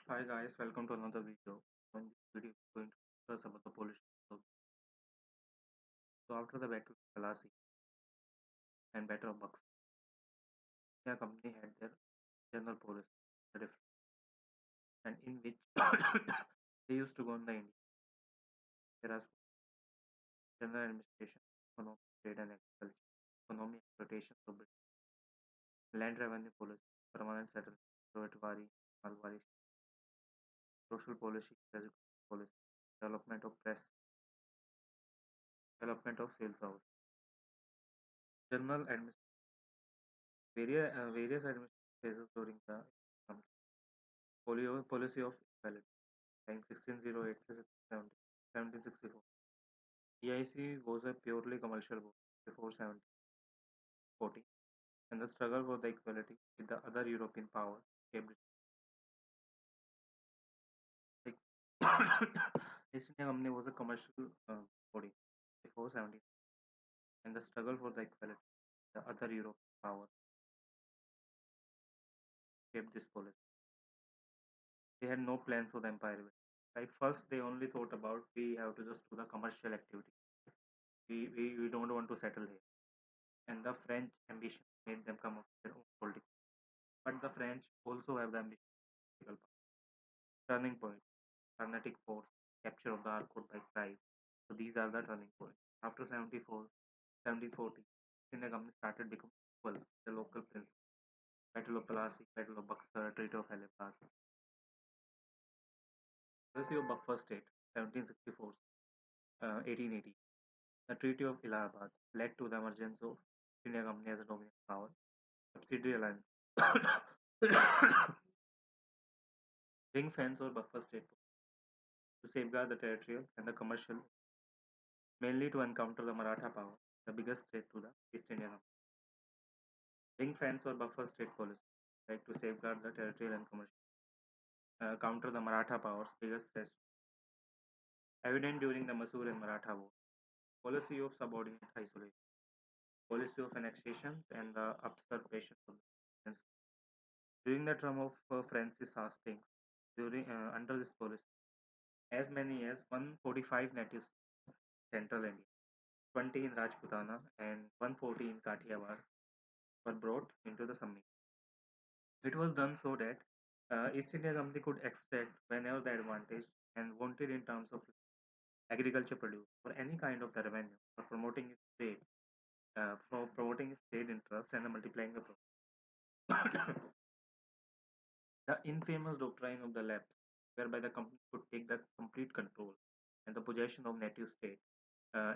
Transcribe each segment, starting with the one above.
Hi guys, welcome to another video. On this video, we're going to discuss about the pollution. So after the battle of Palasi and battle of Bucks, India company had their general policy, the difference, and in which they used to govern the India. Whereas general administration, economic trade and agriculture, economy exploitation of British, land revenue policy, permanent settlement, Rohitwari, Malwari, social policy, education policy, development of press, development of sales house, general administration, various administration phases during the policy of equality. Like 1608 to 1764. EIC was a purely commercial board before 1740, and the struggle for the equality with the other European powers kept it like East India Company was a commercial body before 17, and the struggle for the equality with the other European powers kept this policy. They had no plans for the empire. Like first, they only thought about we have to just do the commercial activity. We don't want to settle here, and the French ambition made them come up with their own politics. But the French also have the ambition political power. Turning point, Carnatic force, capture of the Arcot by Clive. So these are the turning points. After 74, 1740, India Company started becoming equal, the local prince. Battle of Plassey, Battle of Buxar, Treaty of Halifax. Policy of Buffer State, 1764, 1880. The Treaty of Allahabad led to the emergence of India Company as a dominant power. Subsidiary alliance. Ring fence or buffer state to safeguard the territorial and the commercial, mainly to encounter the Maratha power, the biggest threat to the East India Company. Ring fence or buffer state policy, right, to safeguard the territorial and commercial, counter the Maratha powers, biggest threats. Evident during the Mysore and Maratha war. Policy of subordinate isolation. Policy of annexations and the usurpation of the province. During the term of Francis Hastings, under this policy, as many as 145 natives central India, 20 in Rajputana and 140 in Kathiawar were brought into the summit. It was done so that East India Company could extract whenever the advantage and wanted in terms of agriculture produce or any kind of the revenue for promoting its trade, for promoting its trade interest and multiplying the profit. The infamous doctrine of the lapse, whereby the company could take the complete control and the possession of native state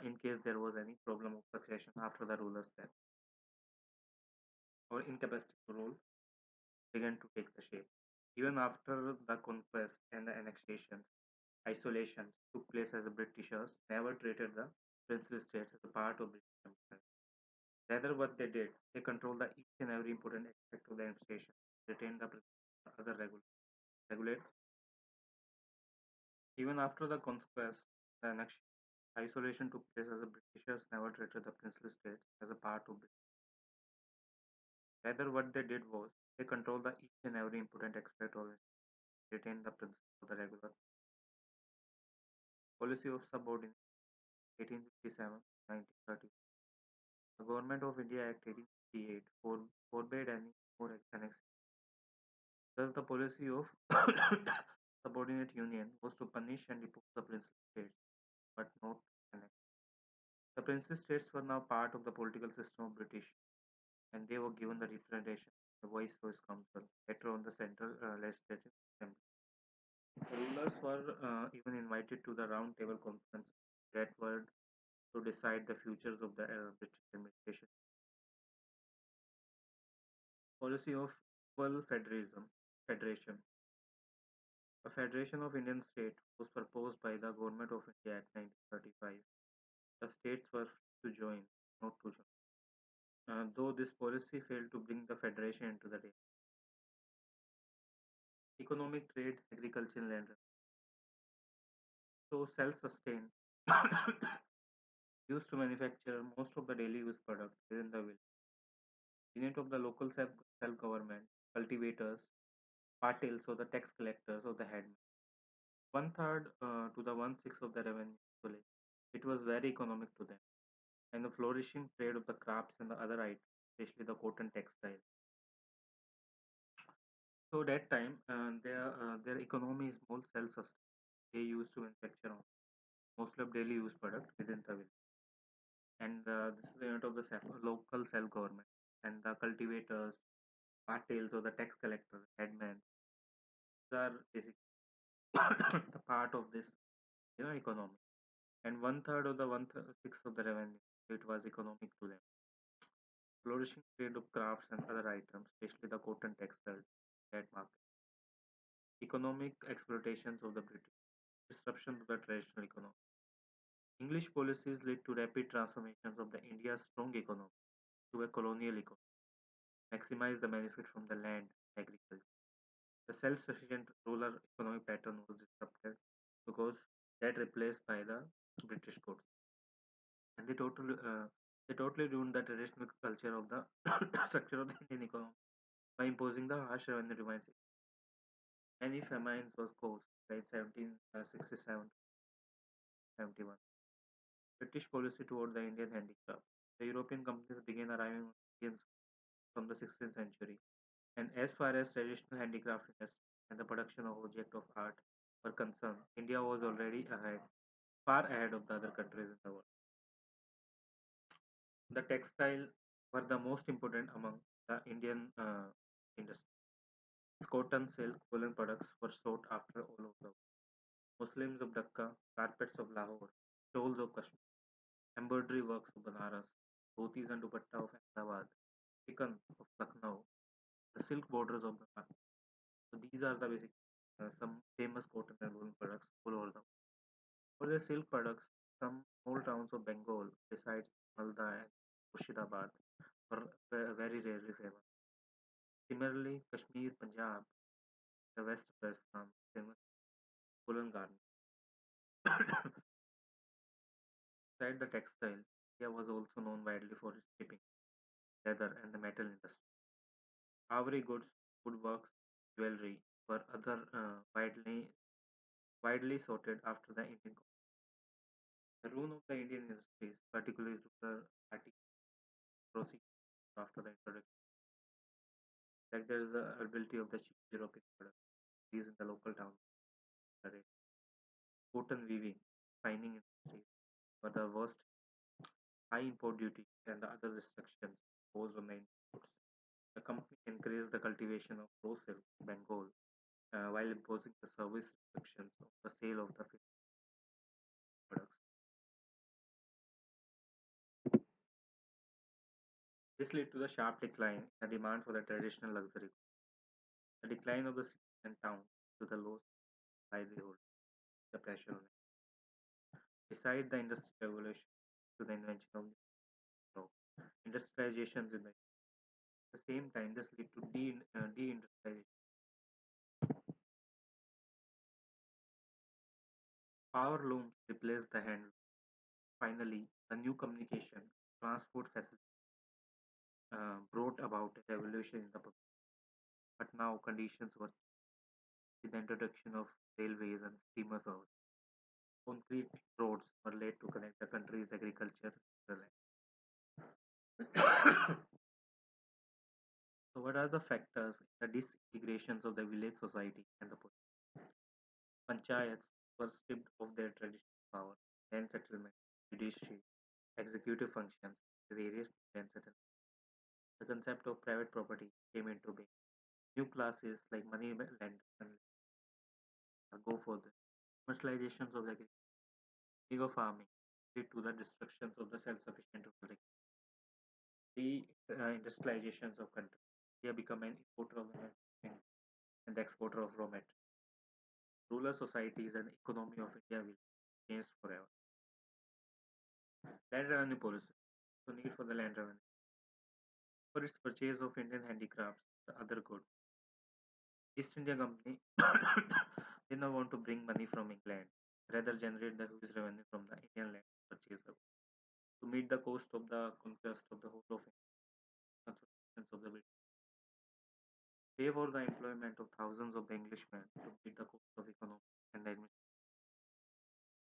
in case there was any problem of succession after the ruler's death or incapacity to rule, began to take the shape. Even after the conquest and the annexation, isolation took place as the Britishers never treated the princely states as a part of British Empire. Rather, what they did, they controlled the each and every important aspect of the administration, retained the other regulate. Even after the conquest, the annexion, isolation took place as the Britishers never treated the princely states as a part of Britain. Rather, what they did was they controlled the each and every important aspect of it, retained the principle of the regular policy of subordination 1857-1930. The Government of India Act 1858 forbade any more annexation. Thus, the policy of subordinate union was to punish and depose the princely states, but not annex. The princely states were now part of the political system of British, and they were given the representation of the Viceroy's Council, later on the Central Legislative Assembly. The rulers were even invited to the Round Table Conference that were to decide the futures of the British administration. Policy of equal federation. A federation of Indian states was proposed by the Government of India Act 1935. The states were free to join, not to join. Though this policy failed to bring the federation into the day. Economic trade, agriculture, and land. So self-sustained used to manufacture most of the daily use products within the village. Unit of the local self-government, cultivators, patils or the tax collectors or the headmen. One third to the one sixth of the revenue. Actually, it was very economic to them, and the flourishing trade of the crafts and the other items, especially the cotton textile. So that time, their economy is more self-sustained. They used to manufacture mostly of daily use product within the village. And this is the unit of the local self-government and the cultivators, patils or the tax collectors, headmen. These are basically the part of this economy. And one third of the sixth of the revenue, it was economic to them. Flourishing trade of crafts and other items, especially the cotton textiles, that market. Economic exploitations of the British, disruption to the traditional economy. English policies led to rapid transformations of the India's strong economy to a colonial economy, maximize the benefit from the land and agriculture. The self-sufficient rural economic pattern was disrupted because that replaced by the British goods, and they totally ruined the traditional culture of the structure of the Indian economy by imposing the harsh revenue demands. Many famines was caused by 1767 71. British policy toward the Indian handicraft. The European companies began arriving on Indians from the 16th century, and as far as traditional handicraft industry and the production of objects of art were concerned, India was already ahead, far ahead of the other countries in the world. The textile were the most important among the Indian industry. Cotton, silk, woolen products were sought after all over the world. Muslims of Dhaka, carpets of Lahore, shawls of Kashmir, embroidery works of Banaras, dhotis and dupatta of Ahmedabad, chikan of Lucknow, the silk borders of the Nile. So these are the basic some famous cotton and woolen products all over the world. For the silk products, some small towns of Bengal, besides Malda and Murshidabad, were very rarely famous. Similarly, Kashmir, Punjab, the west of Rajasthan, famous woolen garment. Besides the textile, India was also known widely for its shipping, leather, and the metal industry. Ivory goods, woodworks, jewelry were other widely sorted after the Indian. The ruin of the Indian industries, particularly rural articles, proceeded after the introduction. Like there is the availability of the cheap European products these in the local town. Cotton weaving, spinning industries were the worst. High import duty and the other restrictions imposed on the imports. The company encouraged the cultivation of raw silk in Bengal while imposing the service restrictions of the sale of the finished products. This led to the sharp decline in the demand for the traditional luxury. The decline of the cities and towns to the low livelihood, the pressure on it. Beside the industrial revolution to the invention of new industrializations in the at the same time this led to deindustrialization. Power looms replaced the hand. Finally, the new communication transport facility brought about a revolution in the public. But now conditions were with the introduction of railways and steamer service. Concrete roads were laid to connect the country's agriculture to the land. So, what are the factors in the disintegrations of the village society and the panchayats were stripped of their traditional power, land settlement, judiciary, executive functions, various land settlements. The concept of private property came into being. New classes like money lenders and go for the commercializations of the illegal farming led to the destructions of the self-sufficient rural economy. The industrializations of country. India become an importer of manufacturing and the exporter of raw material. Rural societies and economy of India will change forever. Land revenue policy. So need for the land revenue. For its purchase of Indian handicrafts, the other goods. East India Company did not want to bring money from England, rather generate the huge revenue from the Indian land purchase the goods. To meet the cost of the conquest of the whole of India, of the British. pay for the employment of thousands of Englishmen to meet the cost of economy and administration.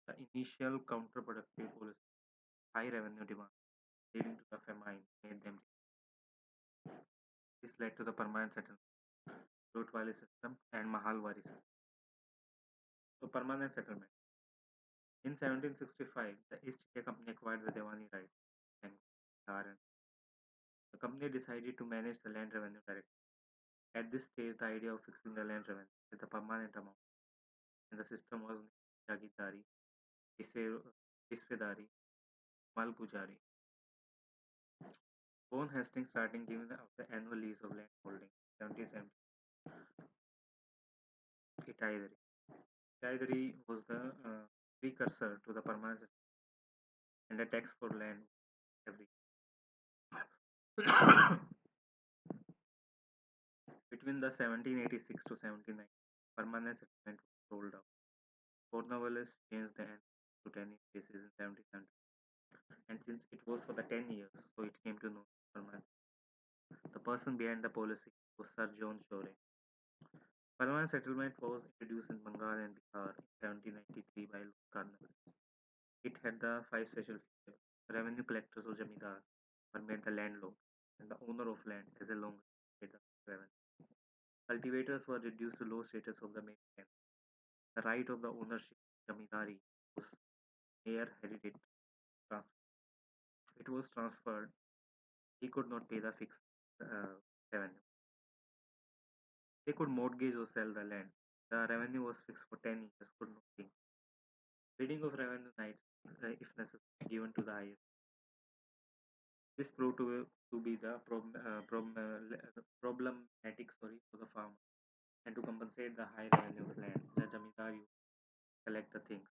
The initial counterproductive policy, high revenue demand, leading to the famine, made them. This led to the permanent settlement, Rotwali system, and Mahalwari system. So, permanent settlement. In 1765, the East India Company acquired the Devani rights and Bihar, and the company decided to manage the land revenue directly. At this stage, the idea of fixing the land revenue with a permanent amount and the system was Jagidari, Isfedari, Malpujari. Bone Hastings starting giving up the annual lease of land holding 1770. Itaidari. Itaidari was the precursor to the permanent and a tax for land every between the 1786 to 1790, permanent settlement was rolled out. Cornwallis changed the end to 10 cases in 1770, and since it was for the 10 years, so it came to know permanent. The person behind the policy was Sir John Shore. Permanent settlement was introduced in Bengal and Bihar in 1793 by Lord Cornwallis. It had the five special features. Revenue collectors or jamidar were made the landlord, and the owner of land as a longer paid the revenue. Cultivators were reduced to low status of the main land. The right of the ownership, jamidari, was heir heritage transfer. It was transferred. He could not pay the fixed revenue. They could mortgage or sell the land. The revenue was fixed for 10 years, could not change. Bidding of revenue rights, if necessary, given to the highest. This proved to be the problematic for the farmer. And to compensate the high revenue of land, the jamidar used to collect the things.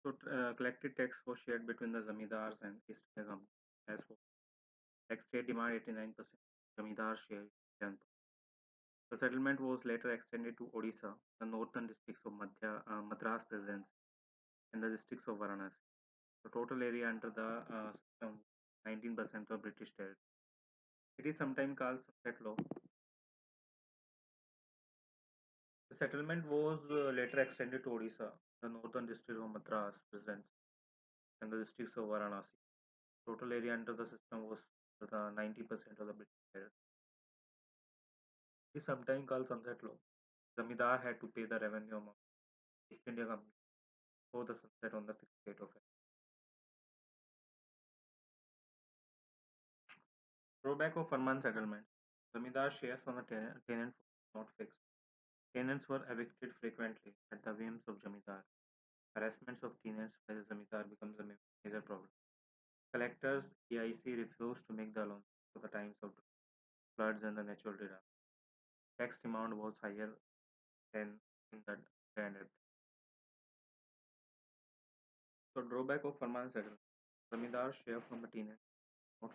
So collected tax was shared between the zamidars and East India Company. As for tax state demand 89%, zamidar share 10%. The settlement was later extended to Odisha, the northern districts of Madras Presidency, and the districts of Varanasi. The total area under the system 19% of British territory. It is sometimes called sunset law. The settlement was later extended to Odisha, the northern district of Madras Presidency, and the districts of Varanasi. Total area under the system was the 90% of the British territory. It is sometimes called sunset law. Zamidar had to pay the revenue amount East India Company for the sunset on the fixed rate of it. Drawback of permanent settlement. Zamidar shares on the tenant was not fixed. Tenants were evicted frequently at the whims of Zamidar. Harassments of tenants by the Zamidar becomes a major problem. Collectors, EIC refused to make the allowance for the times of floods and the natural disaster. Tax demand was higher than in the land. So drawback of permanent settlement. Zamindar share from the tenant. Not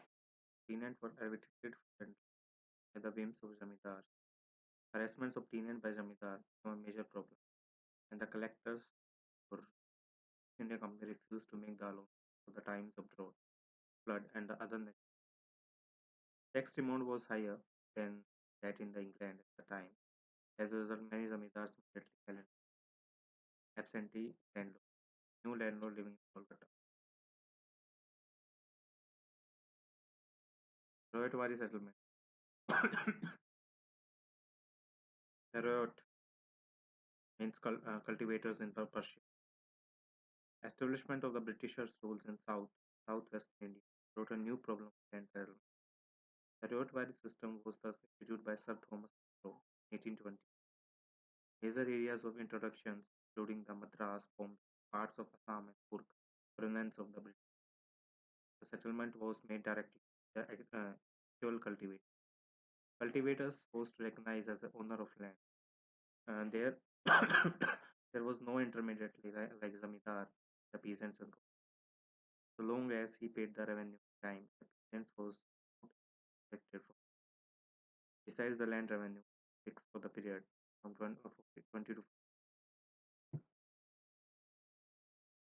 tenant were evicted frequently by the whims of Zamindar. Harassments of tenant by Zamindar become a major problem, and the collectors or India Company refused to make the allowance for the times of drought, flood, and the other tax demand was higher than that in the England at the time. As a result, many zamindars immediately fell into absentee landlord, new landlord living in Kolkata. Royatwari settlement. The Royat means cultivators in Persia. Establishment of the Britishers' rules in Southwest India brought a new problem of land settlement. The Royatwari system was thus introduced by Sir Thomas Munro in 1820. Major areas of introductions, including the Madras, Bombay, parts of Assam and Kurk, remnants of the British. The settlement was made directly by the actual cultivator. Cultivators forced to recognize as the owner of land. And there, there was no intermediary like Zamindar, the peasants, and so long as he paid the revenue time, the peasants was not affected from. Besides the land revenue, fixed for the period from 20 to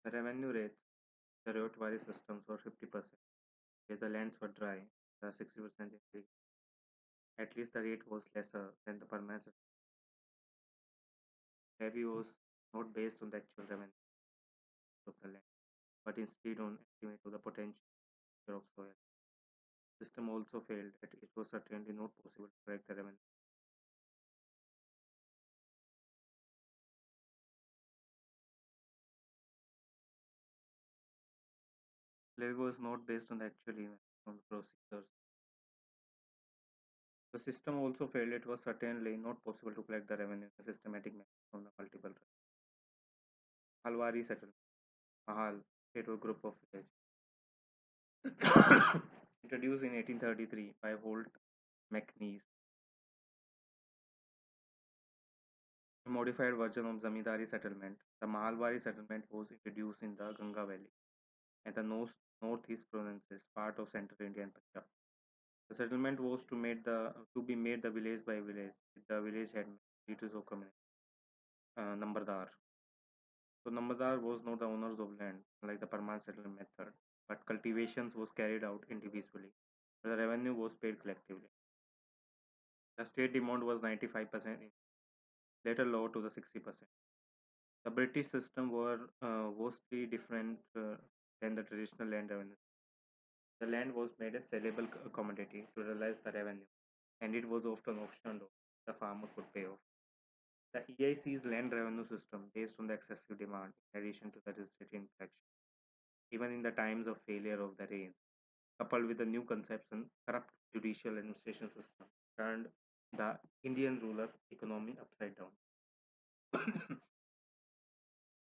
the revenue rates. The Rotwari systems were 50%. If the lands were dry, the 60% increase. At least the rate was lesser than the permanent levy was not based on the actual revenue of the land, but instead on estimate of the potential of soil. The system also failed that it was certainly not possible to correct the revenue. Levy was not based on the actual event, on the procedures. The system also failed. It was certainly not possible to collect the revenue in a systematic manner from the multiple. Alwari settlement, Mahal, state or group of village. Introduced in 1833 by Holt McNeice, a modified version of Zamindari settlement, the Mahalwari settlement was introduced in the Ganga Valley and the northeast provinces, part of central India and Punjab. The settlement was to be made the village by village, with the village head leaders of community, Nambardar. So Nambardar was not the owners of land like the permanent settlement method, but cultivations was carried out individually. The revenue was paid collectively. The state demand was 95%, later lowered to the 60%. The British system were vastly different than the traditional land revenue. The land was made a sellable commodity to realize the revenue, and it was often auctioned off. The farmer could pay off. The EIC's land revenue system based on the excessive demand in addition to the restricted inflation, even in the times of failure of the reign, coupled with the new conception, corrupt judicial administration system, turned the Indian ruler economy upside down.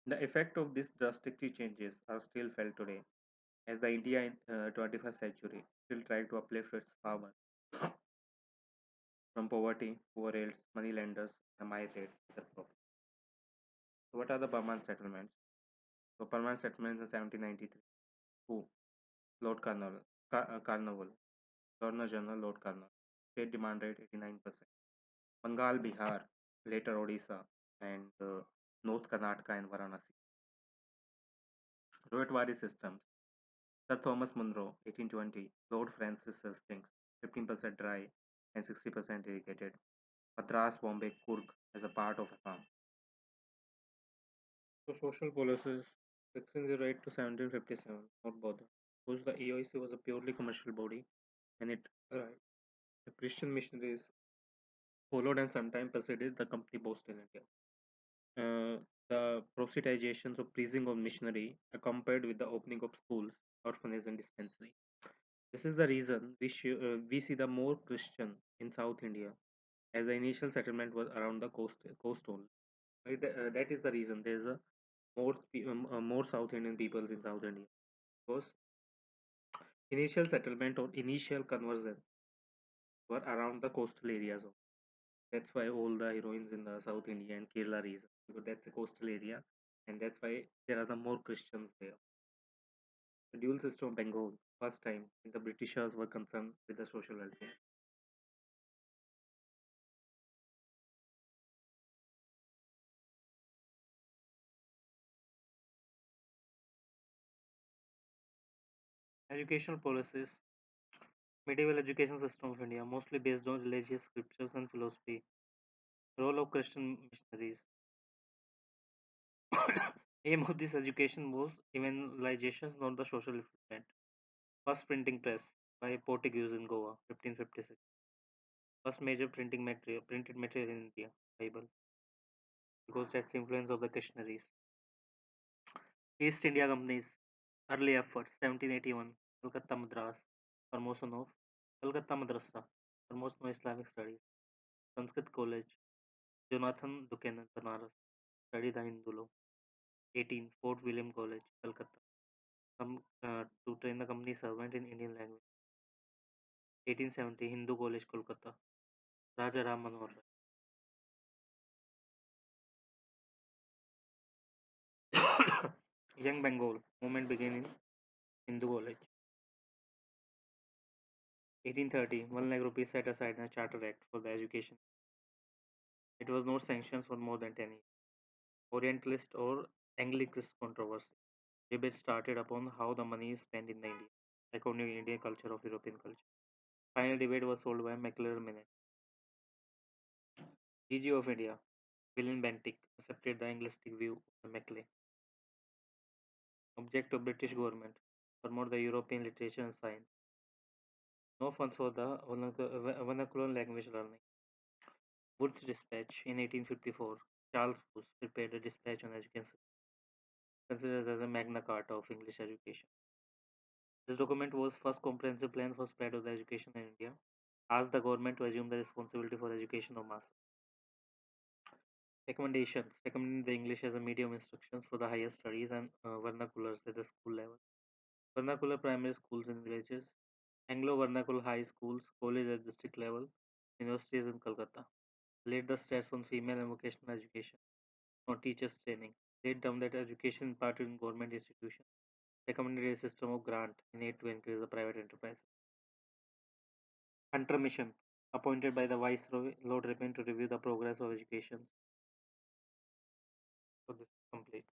The effect of these drastic changes are still felt today, as the India in 21st century still trying to uplift its power from poverty, poor elds, money lenders, and my rate. So what are the permanent settlements? So permanent settlements in 1793. Who? Lord Carnival, Governor General Lord Carnival. State demand rate 89%. Bengal, Bihar, later Odisha, and North Karnataka and Varanasi. Rotwari systems. Sir Thomas Munro, 1820. Lord Francis Hastings, 15% dry and 60% irrigated. Madras, Bombay, Kurg as a part of Assam. So social policies, fixing the right to 1757, not bother. Because the EOIC was a purely commercial body and it the Christian missionaries followed and sometimes preceded the company post in India. The proselytization of preaching of missionary accompanied with the opening of schools, orphanage and dispensary. This is the reason we see the more Christian in South India as the initial settlement was around the coast only. Right? That is the reason there is a more South Indian peoples in South India because initial settlement or initial conversion were around the coastal areas. That's why all the heroines in the South India and Kerala region because that's a coastal area and that's why there are the more Christians there. The dual system of Bengal, first time when the Britishers were concerned with the social welfare. Educational policies. Medieval education system of India, mostly based on religious scriptures and philosophy. Role of Christian missionaries. Aim of this education was evangelization, not the social improvement. First printing press by Portuguese in Goa, 1556. First major printed material in India, Bible, because that's influence of the Krishnaris. East India Company's early efforts, 1781, Calcutta Madras, promotion of Calcutta Madrasa, promotion of Islamic studies, Sanskrit College, Jonathan Buchanan, Banaras, study the Hindu law. 18, Fort William College, Calcutta, to train the company servant in Indian language. 1870, Hindu College, Kolkata, Raja Ram Manohar Rai. Young Bengal movement began in Hindu College. 1830, 1 lakh rupees set aside in a Charter Act for the education. It was not sanctioned for more than 10 years. Orientalist or Anglicist controversy. Debate started upon how the money is spent in the India, according to Indian culture of European culture. Final debate was sold by McLaren Minute. GG of India, William Bentinck, accepted the Anglistic view of the Maclay. Object of British government, promote the European literature and science. No funds for the vernacular language learning. Wood's Dispatch in 1854. Charles Wood prepared a dispatch on education, considered as a Magna Carta of English education. This document was first comprehensive plan for spread of the education in India, asked the government to assume the responsibility for education of masses. Recommendations recommending the English as a medium instructions for the higher studies and vernaculars at the school level. Vernacular primary schools in villages, Anglo vernacular high schools, college at district level, universities in Kolkata. Laid the stress on female and vocational education, on teachers training. Laid down that education imparted in government institutions. Recommended a system of grant in aid to increase the private enterprise. Hunter Mission, appointed by the Viceroy Lord Ripon to review the progress of education. So this is complete.